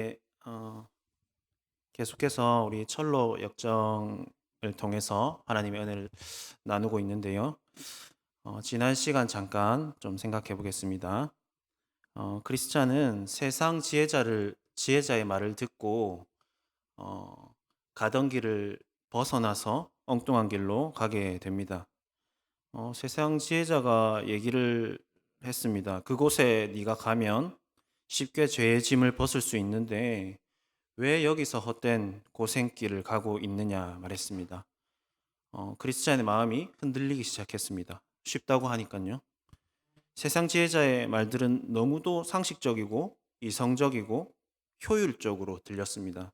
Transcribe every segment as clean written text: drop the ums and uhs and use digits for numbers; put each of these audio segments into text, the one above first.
네, 계속해서 우리 철로 역정을 통해서 하나님의 은혜를 나누고 있는데요. 지난 시간 잠깐 좀 생각해 보겠습니다. 크리스찬은 세상 지혜자의 말을 듣고 가던 길을 벗어나서 엉뚱한 길로 가게 됩니다. 세상 지혜자가 얘기를 했습니다. 그곳에 네가 가면 쉽게 죄의 짐을 벗을 수 있는데 왜 여기서 헛된 고생길을 가고 있느냐 말했습니다. 크리스찬의 마음이 흔들리기 시작했습니다. 쉽다고 하니까요. 세상 지혜자의 말들은 너무도 상식적이고 이성적이고 효율적으로 들렸습니다.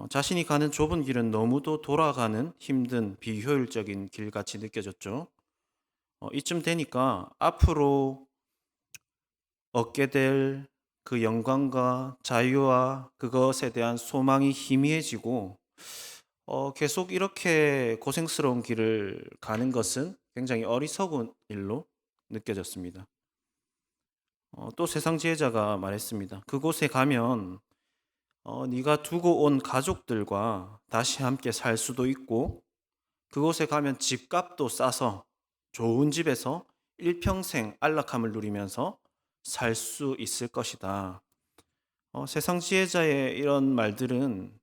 자신이 가는 좁은 길은 너무도 돌아가는 힘든 비효율적인 길같이 느껴졌죠. 이쯤 되니까 앞으로 얻게 될 그 영광과 자유와 그것에 대한 소망이 희미해지고 계속 이렇게 고생스러운 길을 가는 것은 굉장히 어리석은 일로 느껴졌습니다. 또 세상 지혜자가 말했습니다. 그곳에 가면 네가 두고 온 가족들과 다시 함께 살 수도 있고 그곳에 가면 집값도 싸서 좋은 집에서 일평생 안락함을 누리면서 살 수 있을 것이다. 세상 지혜자의 이런 말들은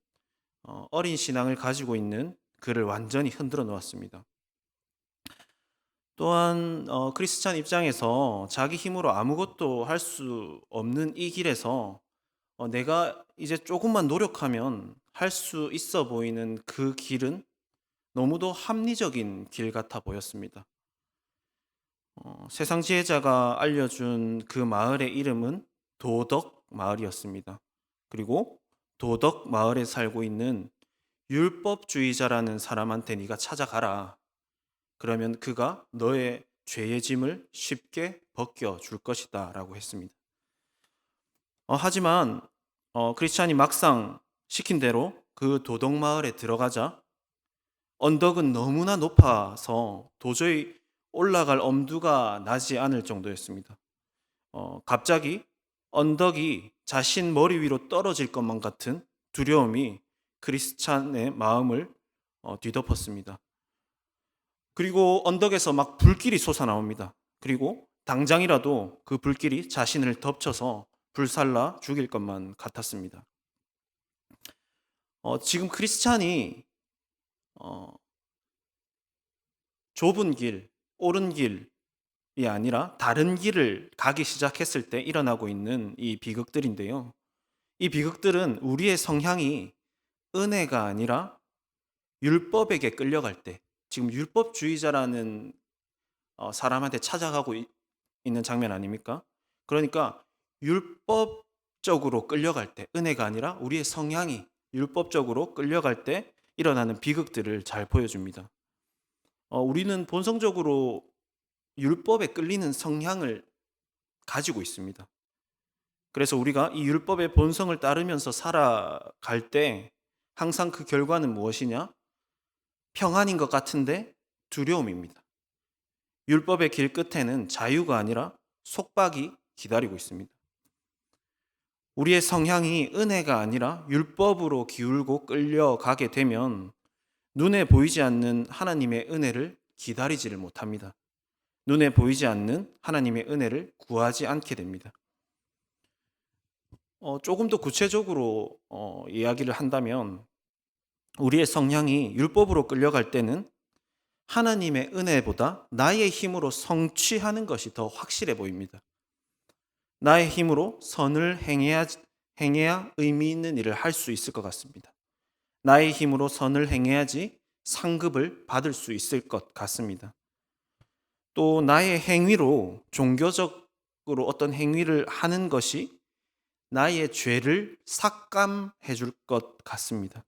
어린 신앙을 가지고 있는 그를 완전히 흔들어 놓았습니다. 또한 크리스찬 입장에서 자기 힘으로 아무것도 할 수 없는 이 길에서 내가 이제 조금만 노력하면 할 수 있어 보이는 그 길은 너무도 합리적인 길 같아 보였습니다. 세상 지혜자가 알려준 그 마을의 이름은 도덕 마을이었습니다. 그리고 도덕 마을에 살고 있는 율법주의자라는 사람한테 네가 찾아가라. 그러면 그가 너의 죄의 짐을 쉽게 벗겨 줄 것이다 라고 했습니다. 하지만 크리스찬이 막상 시킨 대로 그 도덕 마을에 들어가자 언덕은 너무나 높아서 도저히 올라갈 엄두가 나지 않을 정도였습니다. 갑자기 언덕이 자신 머리 위로 떨어질 것만 같은 두려움이 크리스찬의 마음을 뒤덮었습니다. 그리고 언덕에서 막 불길이 솟아나옵니다. 그리고 당장이라도 그 불길이 자신을 덮쳐서 불살라 죽일 것만 같았습니다. 지금 크리스찬이 어, 좁은 길, 옳은 길이 아니라 다른 길을 가기 시작했을 때 일어나고 있는 이 비극들인데요. 이 비극들은 우리의 성향이 은혜가 아니라 율법에게 끌려갈 때, 지금 율법주의자라는 사람한테 찾아가고 있는 장면 아닙니까? 그러니까 율법적으로 끌려갈 때, 은혜가 아니라 우리의 성향이 율법적으로 끌려갈 때 일어나는 비극들을 잘 보여줍니다. 우리는 본성적으로 율법에 끌리는 성향을 가지고 있습니다. 그래서 우리가 이 율법의 본성을 따르면서 살아갈 때 항상 그 결과는 무엇이냐? 평안인 것 같은데 두려움입니다. 율법의 길 끝에는 자유가 아니라 속박이 기다리고 있습니다. 우리의 성향이 은혜가 아니라 율법으로 기울고 끌려가게 되면 눈에 보이지 않는 하나님의 은혜를 기다리지를 못합니다. 눈에 보이지 않는 하나님의 은혜를 구하지 않게 됩니다. 조금 더 구체적으로 이야기를 한다면 우리의 성향이 율법으로 끌려갈 때는 하나님의 은혜보다 나의 힘으로 성취하는 것이 더 확실해 보입니다. 나의 힘으로 선을 행해야 의미 있는 일을 할 수 있을 것 같습니다. 나의 힘으로 선을 행해야지 상급을 받을 수 있을 것 같습니다. 또 나의 행위로 종교적으로 어떤 행위를 하는 것이 나의 죄를 삭감해 줄 것 같습니다.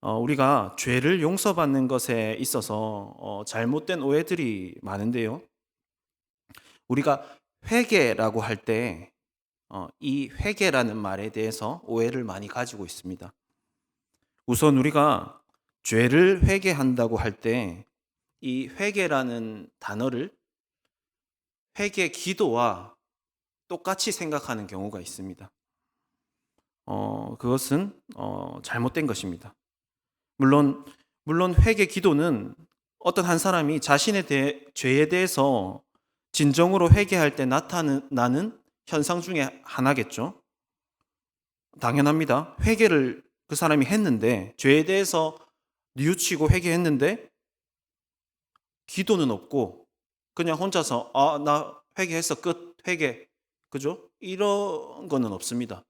우리가 죄를 용서받는 것에 있어서 잘못된 오해들이 많은데요. 우리가 회개라고 할 때 이 회개라는 말에 대해서 오해를 많이 가지고 있습니다. 우선 우리가 죄를 회개한다고 할 때 이 회개라는 단어를 회개 기도와 똑같이 생각하는 경우가 있습니다. 그것은 잘못된 것입니다. 물론 회개 기도는 어떤 한 사람이 자신의 죄에 대해서 진정으로 회개할 때 나타나는 현상 중에 하나겠죠. 당연합니다. 회개를 그 사람이 했는데, 죄에 대해서 뉘우치고 회개했는데 기도는 없고 그냥 혼자서 나 회개했어, 끝, 회개, 그죠? 이런 거는 없습니다.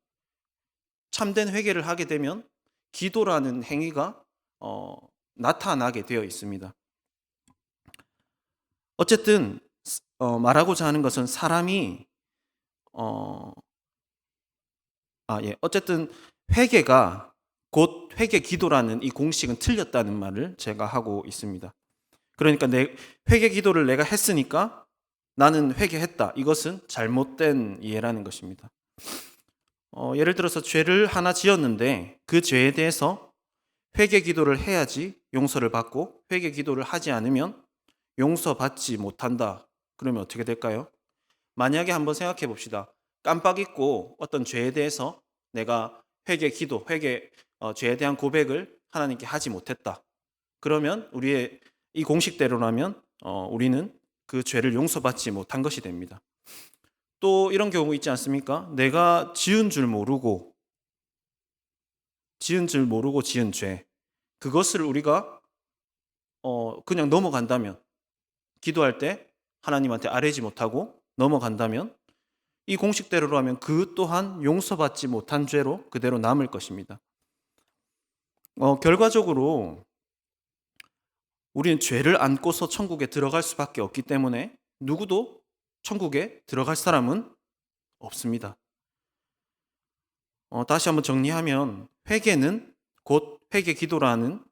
참된 회개를 하게 되면 기도라는 행위가 나타나게 되어 있습니다. 어쨌든 말하고자 하는 것은 사람이 어, 어쨌든 회개가 곧 회개 기도라는 이 공식은 틀렸다는 말을 제가 하고 있습니다. 그러니까 회개 기도를 내가 했으니까 나는 회개했다. 이것은 잘못된 이해라는 것입니다. 예를 들어서 죄를 하나 지었는데 그 죄에 대해서 회개 기도를 해야지 용서를 받고, 회개 기도를 하지 않으면 용서받지 못한다. 그러면 어떻게 될까요? 만약에 한번 생각해 봅시다. 깜빡 잊고 어떤 죄에 대해서 내가 회개 기도, 죄에 대한 고백을 하나님께 하지 못했다. 그러면 우리의 이 공식대로라면 우리는 그 죄를 용서받지 못한 것이 됩니다. 또 이런 경우 있지 않습니까? 내가 지은 줄 모르고 지은 죄, 그것을 우리가 그냥 넘어간다면, 기도할 때 하나님한테 아뢰지 못하고 넘어간다면 이 공식대로로 하면 그 또한 용서받지 못한 죄로 그대로 남을 것입니다. 결과적으로 우리는 죄를 안고서 천국에 들어갈 수밖에 없기 때문에 누구도 천국에 들어갈 사람은 없습니다. 다시 한번 정리하면 회개는 곧 회개 기도라는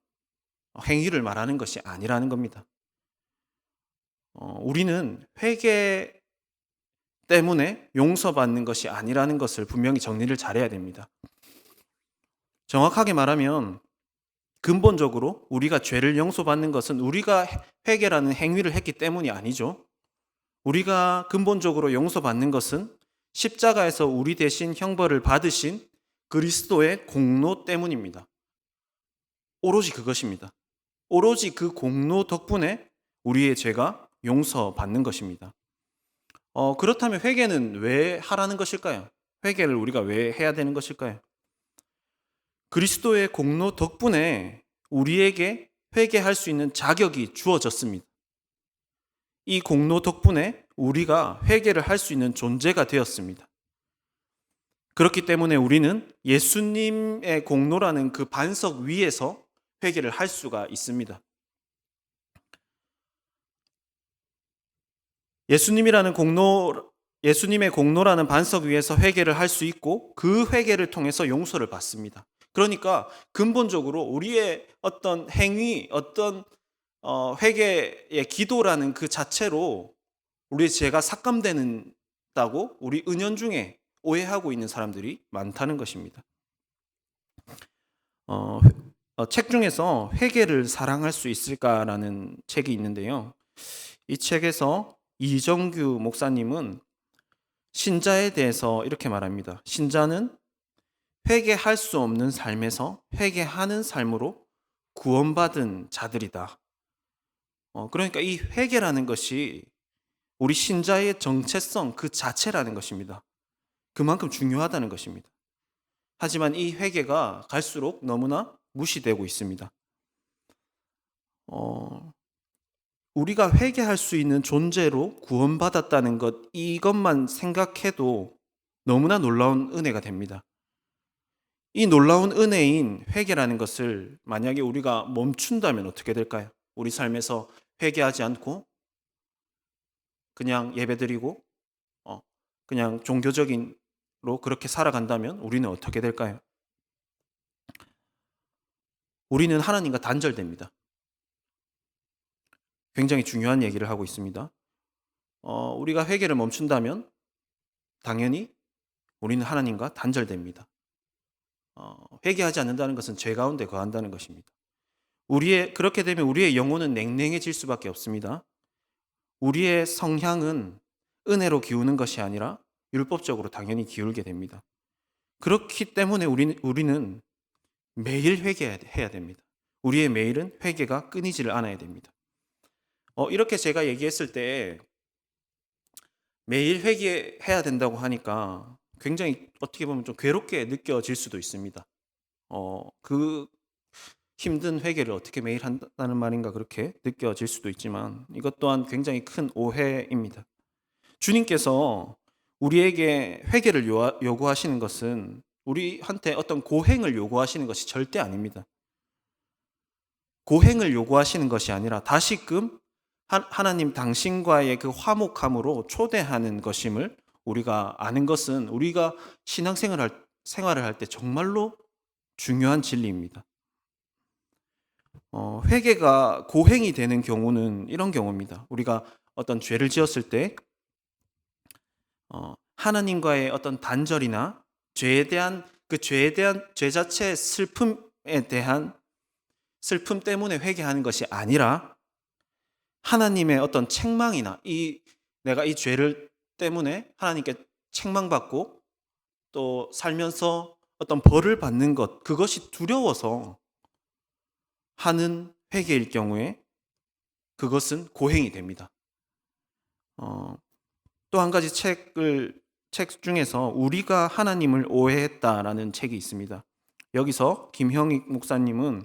행위를 말하는 것이 아니라는 겁니다. 우리는 회개 때문에 용서받는 것이 아니라는 것을 분명히 정리를 잘해야 됩니다. 정확하게 말하면 근본적으로 우리가 죄를 용서받는 것은 우리가 회개라는 행위를 했기 때문이 아니죠. 우리가 근본적으로 용서받는 것은 십자가에서 우리 대신 형벌을 받으신 그리스도의 공로 때문입니다. 오로지 그것입니다. 오로지 그 공로 덕분에 우리의 죄가 용서받는 것입니다. 그렇다면 회개는 왜 하라는 것일까요? 회개를 우리가 왜 해야 되는 것일까요? 그리스도의 공로 덕분에 우리에게 회개할 수 있는 자격이 주어졌습니다. 이 공로 덕분에 우리가 회개를 할 수 있는 존재가 되었습니다. 그렇기 때문에 우리는 예수님의 공로라는 그 반석 위에서 회개를 할 수가 있습니다. 예수님의 공로라는 반석 위에서 회개를 할 수 있고 그 회개를 통해서 용서를 받습니다. 그러니까 근본적으로 우리의 어떤 행위, 어떤 회개의 기도라는 그 자체로 우리의 죄가 삭감되는다고 우리 은연중에 오해하고 있는 사람들이 많다는 것입니다. 책 중에서 회개를 사랑할 수 있을까라는 책이 있는데요. 이 책에서 이정규 목사님은 신자에 대해서 이렇게 말합니다. 신자는 회개할 수 없는 삶에서 회개하는 삶으로 구원받은 자들이다. 그러니까 이 회개라는 것이 우리 신자의 정체성 그 자체라는 것입니다. 그만큼 중요하다는 것입니다. 하지만 이 회개가 갈수록 너무나 무시되고 있습니다. 우리가 회개할 수 있는 존재로 구원받았다는 것, 이것만 생각해도 너무나 놀라운 은혜가 됩니다. 이 놀라운 은혜인 회개라는 것을 만약에 우리가 멈춘다면 어떻게 될까요? 우리 삶에서 회개하지 않고 그냥 예배드리고 그냥 종교적인로 그렇게 살아간다면 우리는 어떻게 될까요? 우리는 하나님과 단절됩니다. 굉장히 중요한 얘기를 하고 있습니다. 우리가 회개를 멈춘다면 당연히 우리는 하나님과 단절됩니다. 회개하지 않는다는 것은 죄 가운데 거한다는 것입니다. 그렇게 되면 우리의 영혼은 냉랭해질 수밖에 없습니다. 우리의 성향은 은혜로 기우는 것이 아니라 율법적으로 당연히 기울게 됩니다. 그렇기 때문에 우리는 매일 회개해야 됩니다. 우리의 매일은 회개가 끊이지를 않아야 됩니다. 이렇게 제가 얘기했을 때 매일 회개해야 된다고 하니까 굉장히 어떻게 보면 좀 괴롭게 느껴질 수도 있습니다. 그 힘든 회개를 어떻게 매일 한다는 말인가 그렇게 느껴질 수도 있지만 이것 또한 굉장히 큰 오해입니다. 주님께서 우리에게 회개를 요구하시는 것은 우리한테 어떤 고행을 요구하시는 것이 절대 아닙니다. 고행을 요구하시는 것이 아니라 다시금 하나님 당신과의 그 화목함으로 초대하는 것임을 우리가 아는 것은 우리가 생활을 할 때 정말로 중요한 진리입니다. 회개가 고행이 되는 경우는 이런 경우입니다. 우리가 어떤 죄를 지었을 때 하나님과의 어떤 단절이나 죄에 대한 죄 자체의 슬픔에 대한 슬픔 때문에 회개하는 것이 아니라 하나님의 어떤 책망이나 내가 이 죄를 때문에 하나님께 책망받고 또 살면서 어떤 벌을 받는 것, 그것이 두려워서 하는 회개일 경우에 그것은 고행이 됩니다. 또 한 가지 책 중에서 우리가 하나님을 오해했다라는 책이 있습니다. 여기서 김형익 목사님은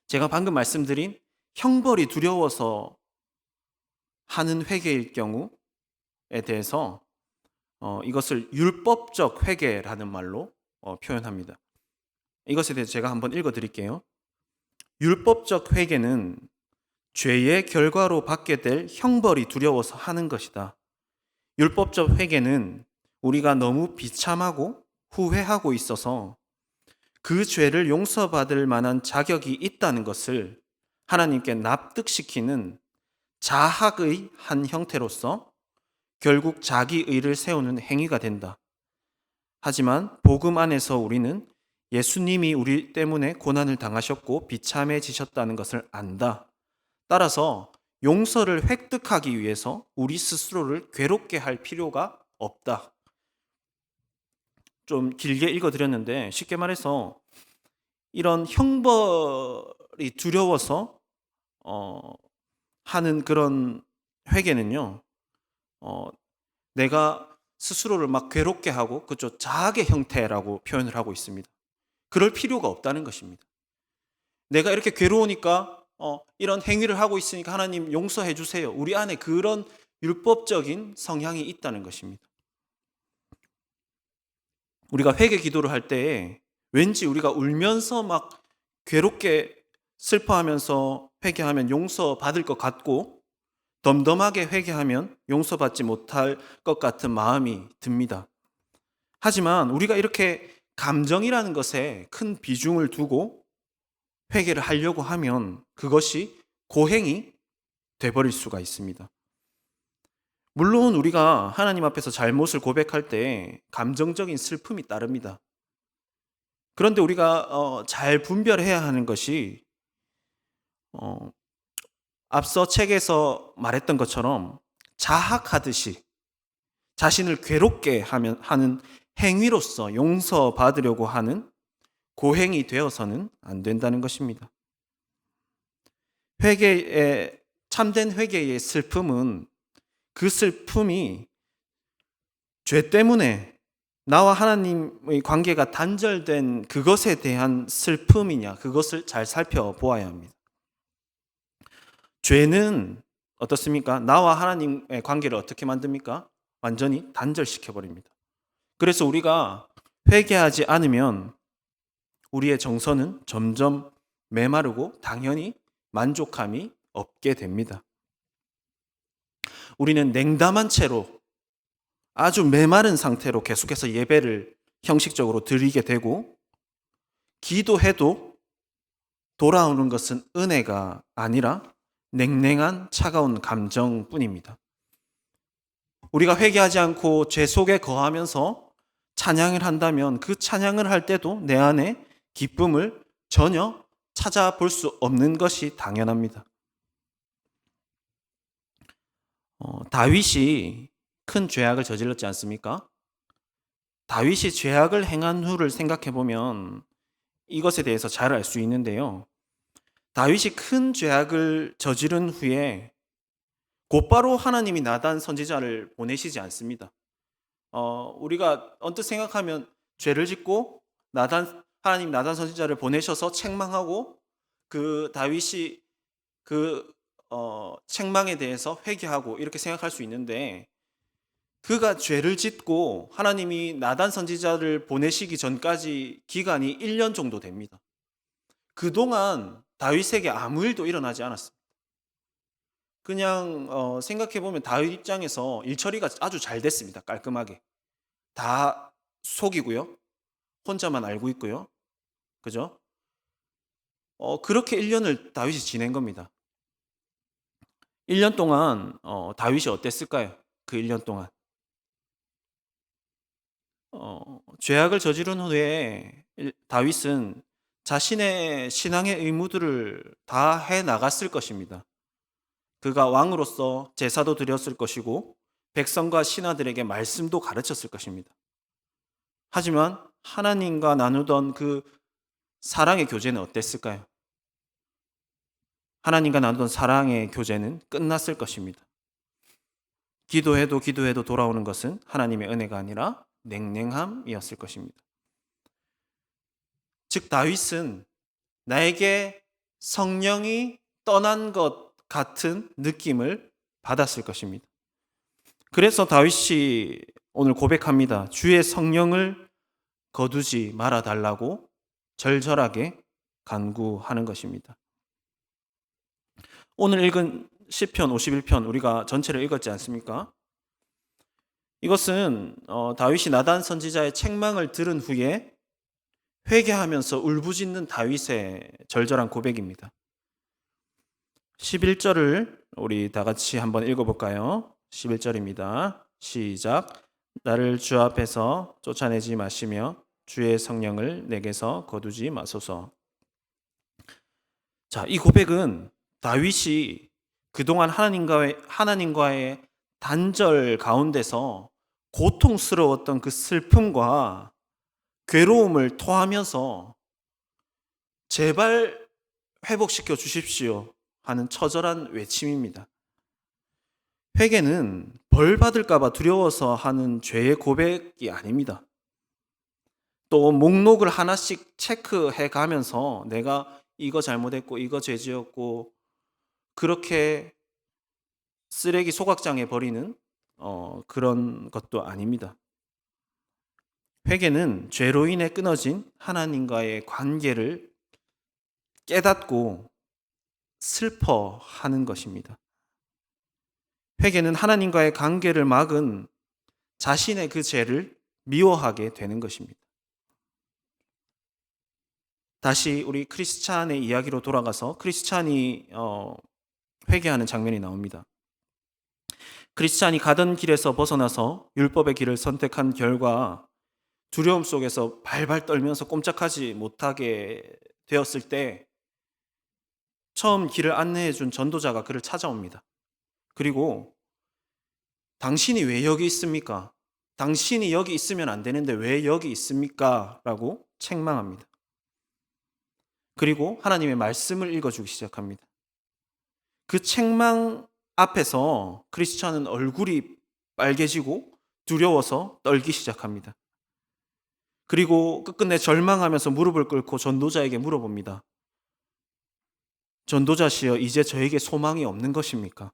제가 방금 말씀드린 형벌이 두려워서 하는 회개일 경우에 대해서 이것을 율법적 회개라는 말로 표현합니다. 이것에 대해서 제가 한번 읽어드릴게요. 율법적 회개는 죄의 결과로 받게 될 형벌이 두려워서 하는 것이다. 율법적 회개는 우리가 너무 비참하고 후회하고 있어서 그 죄를 용서받을 만한 자격이 있다는 것을 하나님께 납득시키는 자학의 한 형태로서 결국 자기의를 세우는 행위가 된다. 하지만 복음 안에서 우리는 예수님이 우리 때문에 고난을 당하셨고 비참해지셨다는 것을 안다. 따라서 용서를 획득하기 위해서 우리 스스로를 괴롭게 할 필요가 없다. 좀 길게 읽어드렸는데 쉽게 말해서 이런 형벌이 두려워서 하는 그런 회개는요, 내가 스스로를 막 괴롭게 하고 그쪽 자학의 형태라고 표현을 하고 있습니다. 그럴 필요가 없다는 것입니다. 내가 이렇게 괴로우니까 이런 행위를 하고 있으니까 하나님 용서해 주세요. 우리 안에 그런 율법적인 성향이 있다는 것입니다. 우리가 회개 기도를 할 때 왠지 우리가 울면서 막 괴롭게 슬퍼하면서 회개하면 용서받을 것 같고 덤덤하게 회개하면 용서받지 못할 것 같은 마음이 듭니다. 하지만 우리가 이렇게 감정이라는 것에 큰 비중을 두고 회개를 하려고 하면 그것이 고행이 돼버릴 수가 있습니다. 물론 우리가 하나님 앞에서 잘못을 고백할 때 감정적인 슬픔이 따릅니다. 그런데 우리가 잘 분별해야 하는 것이 앞서 책에서 말했던 것처럼 자학하듯이 자신을 괴롭게 하는 행위로서 용서받으려고 하는 고행이 되어서는 안 된다는 것입니다. 참된 회개의 슬픔은 그 슬픔이 죄 때문에 나와 하나님의 관계가 단절된 그것에 대한 슬픔이냐, 그것을 잘 살펴보아야 합니다. 죄는 어떻습니까? 나와 하나님의 관계를 어떻게 만듭니까? 완전히 단절시켜버립니다. 그래서 우리가 회개하지 않으면 우리의 정서는 점점 메마르고 당연히 만족함이 없게 됩니다. 우리는 냉담한 채로 아주 메마른 상태로 계속해서 예배를 형식적으로 드리게 되고 기도해도 돌아오는 것은 은혜가 아니라 냉랭한 차가운 감정뿐입니다. 우리가 회개하지 않고 죄 속에 거하면서 찬양을 한다면 그 찬양을 할 때도 내 안에 기쁨을 전혀 찾아볼 수 없는 것이 당연합니다. 다윗이 큰 죄악을 저질렀지 않습니까? 다윗이 죄악을 행한 후를 생각해 보면 이것에 대해서 잘 알 수 있는데요. 다윗이 큰 죄악을 저지른 후에 곧바로 하나님이 나단 선지자를 보내시지 않습니다. 우리가 언뜻 생각하면 죄를 짓고 하나님 나단 선지자를 보내셔서 책망하고 그 다윗이 그 책망에 대해서 회개하고 이렇게 생각할 수 있는데, 그가 죄를 짓고 하나님이 나단 선지자를 보내시기 전까지 기간이 1년 정도 됩니다. 그동안 다윗에게 아무 일도 일어나지 않았습니다. 그냥 생각해 보면 다윗 입장에서 일처리가 아주 잘 됐습니다. 깔끔하게. 다 속이고요. 혼자만 알고 있고요. 그죠? 그렇게 1년을 다윗이 지낸 겁니다. 1년 동안 다윗이 어땠을까요? 그 1년 동안. 죄악을 저지른 후에 다윗은 자신의 신앙의 의무들을 다 해 나갔을 것입니다. 그가 왕으로서 제사도 드렸을 것이고 백성과 신하들에게 말씀도 가르쳤을 것입니다. 하지만 하나님과 나누던 그 사랑의 교제는 어땠을까요? 하나님과 나누던 사랑의 교제는 끝났을 것입니다. 기도해도 돌아오는 것은 하나님의 은혜가 아니라 냉랭함이었을 것입니다. 즉 다윗은 나에게 성령이 떠난 것 같은 느낌을 받았을 것입니다. 그래서 다윗이 오늘 고백합니다. 주의 성령을 거두지 말아 달라고 절절하게 간구하는 것입니다. 오늘 읽은 시편 51편 우리가 전체를 읽었지 않습니까? 이것은 다윗이 나단 선지자의 책망을 들은 후에 회개하면서 울부짖는 다윗의 절절한 고백입니다. 11절을 우리 다 같이 한번 읽어볼까요? 11절입니다. 시작. 나를 주 앞에서 쫓아내지 마시며 주의 성령을 내게서 거두지 마소서. 자, 이 고백은 다윗이 그동안 하나님과의 단절 가운데서 고통스러웠던 그 슬픔과 괴로움을 토하면서 제발 회복시켜 주십시오 하는 처절한 외침입니다. 회개는 벌 받을까봐 두려워서 하는 죄의 고백이 아닙니다. 또 목록을 하나씩 체크해 가면서 내가 이거 잘못했고 이거 죄지었고 그렇게 쓰레기 소각장에 버리는 그런 것도 아닙니다. 회개는 죄로 인해 끊어진 하나님과의 관계를 깨닫고 슬퍼하는 것입니다. 회개는 하나님과의 관계를 막은 자신의 그 죄를 미워하게 되는 것입니다. 다시 우리 크리스찬의 이야기로 돌아가서 크리스찬이 회개하는 장면이 나옵니다. 크리스찬이 가던 길에서 벗어나서 율법의 길을 선택한 결과 두려움 속에서 발발 떨면서 꼼짝하지 못하게 되었을 때 처음 길을 안내해 준 전도자가 그를 찾아옵니다. 그리고 당신이 왜 여기 있습니까? 당신이 여기 있으면 안 되는데 왜 여기 있습니까? 라고 책망합니다. 그리고 하나님의 말씀을 읽어주기 시작합니다. 그 책망 앞에서 크리스찬은 얼굴이 빨개지고 두려워서 떨기 시작합니다. 그리고 끝끝내 절망하면서 무릎을 꿇고 전도자에게 물어봅니다. 전도자시여, 이제 저에게 소망이 없는 것입니까?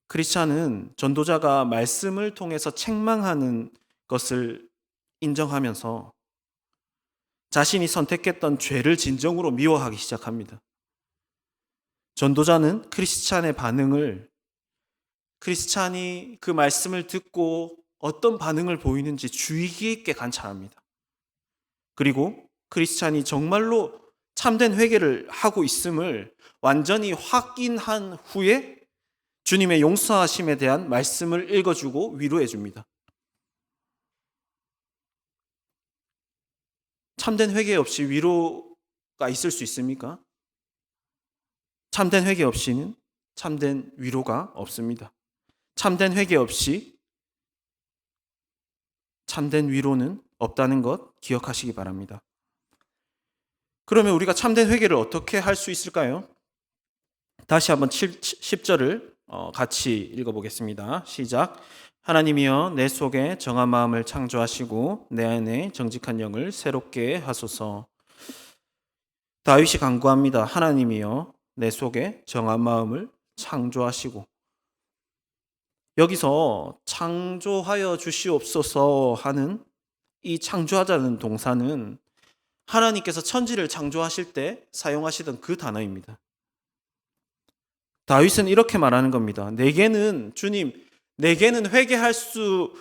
크리스찬은 전도자가 말씀을 통해서 책망하는 것을 인정하면서 자신이 선택했던 죄를 진정으로 미워하기 시작합니다. 전도자는 크리스찬의 반응을, 크리스찬이 그 말씀을 듣고 어떤 반응을 보이는지 주의 깊게 관찰합니다. 그리고 크리스찬이 정말로 참된 회개를 하고 있음을 완전히 확인한 후에 주님의 용서하심에 대한 말씀을 읽어주고 위로해 줍니다. 참된 회개 없이 위로가 있을 수 있습니까? 참된 회개 없이는 참된 위로가 없습니다. 참된 회개 없이 참된 위로는 없다는 것 기억하시기 바랍니다. 그러면 우리가 참된 회개를 어떻게 할 수 있을까요? 다시 한번 10절을 같이 읽어보겠습니다. 시작. 하나님이여 내 속에 정한 마음을 창조하시고 내 안에 정직한 영을 새롭게 하소서. 다윗이 간구합니다. 하나님이여 내 속에 정한 마음을 창조하시고, 여기서 창조하여 주시옵소서 하는 이 창조하자는 동사는 하나님께서 천지를 창조하실 때 사용하시던 그 단어입니다. 다윗은 이렇게 말하는 겁니다. 주님, 내게는 회개할 수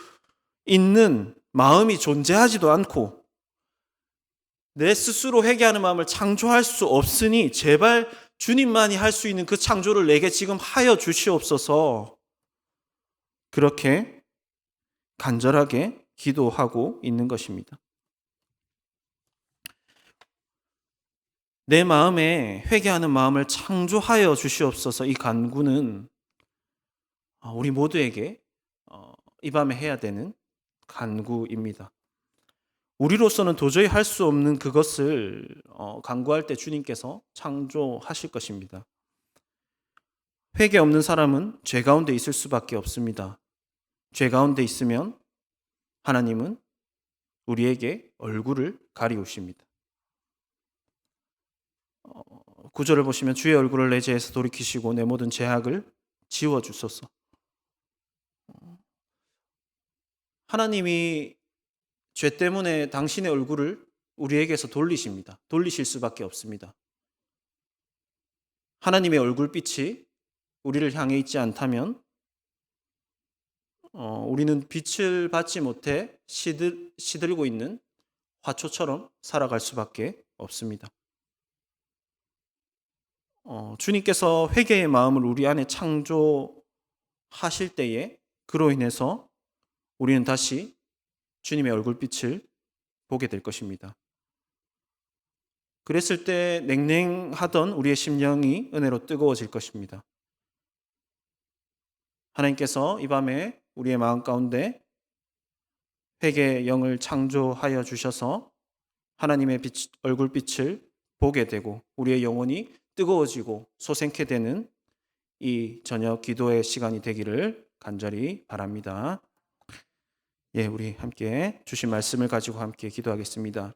있는 마음이 존재하지도 않고 내 스스로 회개하는 마음을 창조할 수 없으니 제발 주님만이 할 수 있는 그 창조를 내게 지금 하여 주시옵소서. 그렇게 간절하게 기도하고 있는 것입니다. 내 마음에 회개하는 마음을 창조하여 주시옵소서. 이 간구는 우리 모두에게 이 밤에 해야 되는 간구입니다. 우리로서는 도저히 할 수 없는 그것을 간구할 때 주님께서 창조하실 것입니다. 회개 없는 사람은 죄 가운데 있을 수밖에 없습니다. 죄 가운데 있으면 하나님은 우리에게 얼굴을 가리우십니다. 9절을 보시면 주의 얼굴을 내 죄에서 돌이키시고 내 모든 죄악을 지워주소서. 하나님이 죄 때문에 당신의 얼굴을 우리에게서 돌리십니다. 돌리실 수밖에 없습니다. 하나님의 얼굴빛이 우리를 향해 있지 않다면 우리는 빛을 받지 못해 시들고 있는 화초처럼 살아갈 수밖에 없습니다. 주님께서 회개의 마음을 우리 안에 창조하실 때에 그로 인해서 우리는 다시 주님의 얼굴빛을 보게 될 것입니다. 그랬을 때 냉랭하던 우리의 심령이 은혜로 뜨거워질 것입니다. 하나님께서 이 밤에 우리의 마음 가운데 회개의 영을 창조하여 주셔서 하나님의 얼굴빛을 보게 되고 우리의 영혼이 뜨거워지고 솟생케 되는 이 저녁 기도의 시간이 되기를 간절히 바랍니다. 우리 함께 주신 말씀을 가지고 함께 기도하겠습니다.